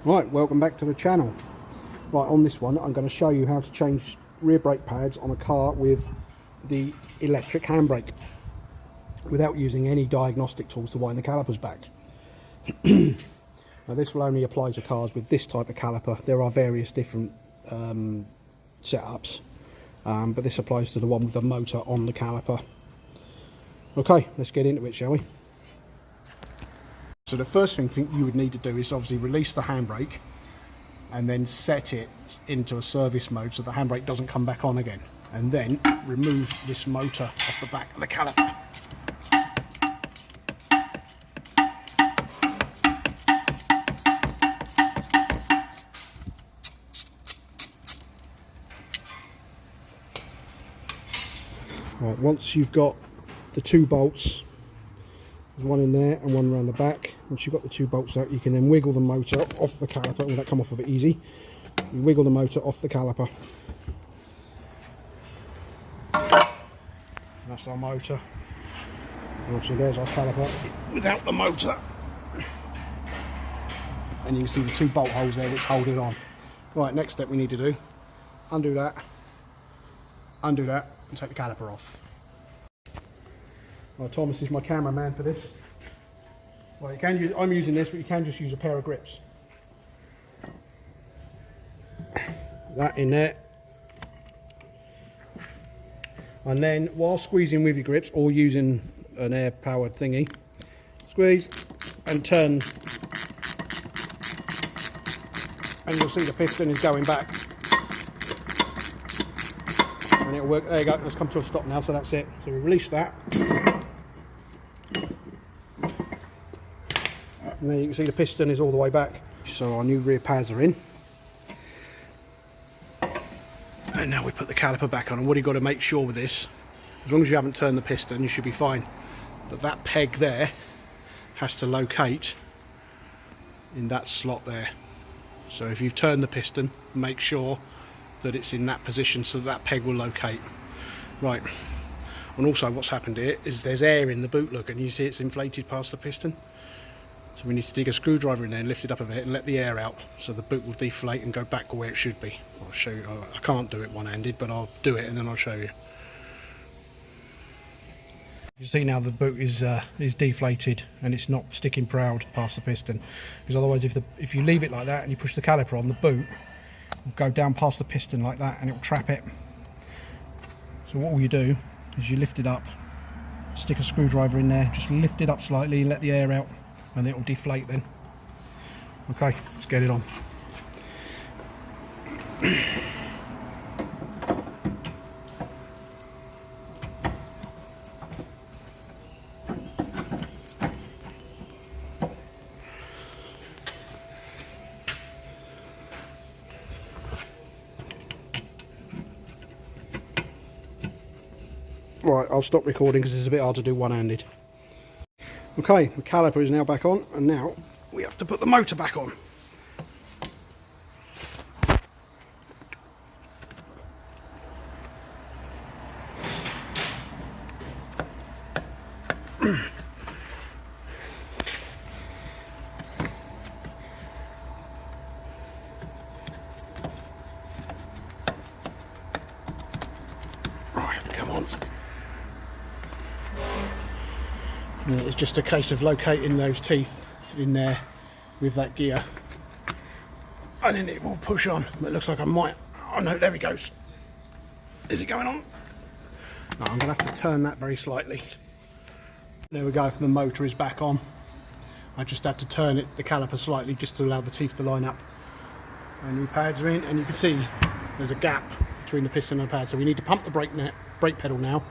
Right, welcome back to the channel. Right, on this one I'm going to show you how to change rear brake pads on a car with the electric handbrake without using any diagnostic tools to wind the calipers back. Now this will only apply to cars with this type of caliper. There are various different setups, but this applies to the one with the motor on the caliper. Okay, let's get into it, shall we? So the first thing you would need to do is obviously release the handbrake and then set it into a service mode so the handbrake doesn't come back on again, and then remove this motor off the back of the caliper. Right, once you've got the two bolts, there's one in there and one around the back. Once you've got the two bolts out, you can then wiggle the motor off the caliper. Will that come off a bit easy? You wiggle the motor off the caliper. And that's our motor. And obviously there's our caliper without the motor. And you can see the two bolt holes there which hold it on. Right, next step we need to do, undo that, and take the caliper off. Well, Thomas is my cameraman for this. Well, you can use, I'm using this, but you can just use a pair of grips. That in there. And then, while squeezing with your grips, or using an air-powered thingy, squeeze and turn. And you'll see the piston is going back. And it'll work. There you go, it's come to a stop now, so that's it. So we release that. And then you can see the piston is all the way back. So our new rear pads are in. And now we put the caliper back on. And what you've got to make sure with this, as long as you haven't turned the piston, you should be fine. But that peg there has to locate in that slot there. So if you've turned the piston, make sure that it's in that position so that peg will locate. Right. And also what's happened here is there's air in the boot lug, and you see it's inflated past the piston. So we need to dig a screwdriver in there and lift it up a bit and let the air out so the boot will deflate and go back where it should be. I'll show you. I can't do it one-handed, but I'll do it and then I'll show you. You see now the boot is deflated and it's not sticking proud past the piston, because otherwise if you leave it like that and you push the caliper on, the boot will go down past the piston like that and it will trap it. So what will you do is you lift it up, stick a screwdriver in there, just lift it up slightly, let the air out, and it will deflate then. Okay, let's get it on. Right, I'll stop recording because it's a bit hard to do one-handed. Okay, the caliper is now back on, and now we have to put the motor back on. Right, come on. And it's just a case of locating those teeth in there with that gear, and then it will push on. But it looks like I might, oh no, there he goes. Is it going on? No, I'm going to have to turn that very slightly. There we go, the motor is back on. I just had to turn it, the caliper slightly, just to allow the teeth to line up. And new pads are in, and you can see there's a gap between the piston and the pad, so we need to pump the brake pedal now.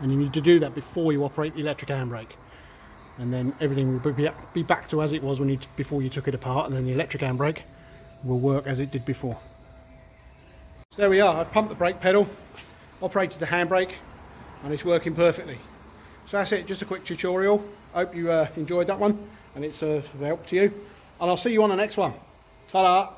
And you need to do that before you operate the electric handbrake, and then everything will be back to as it was before you took it apart, and then the electric handbrake will work as it did before. So there we are, I've pumped the brake pedal, operated the handbrake, and it's working perfectly. So that's it, just a quick tutorial. I hope you enjoyed that one and it's of help to you, and I'll see you on the next one. Ta-da!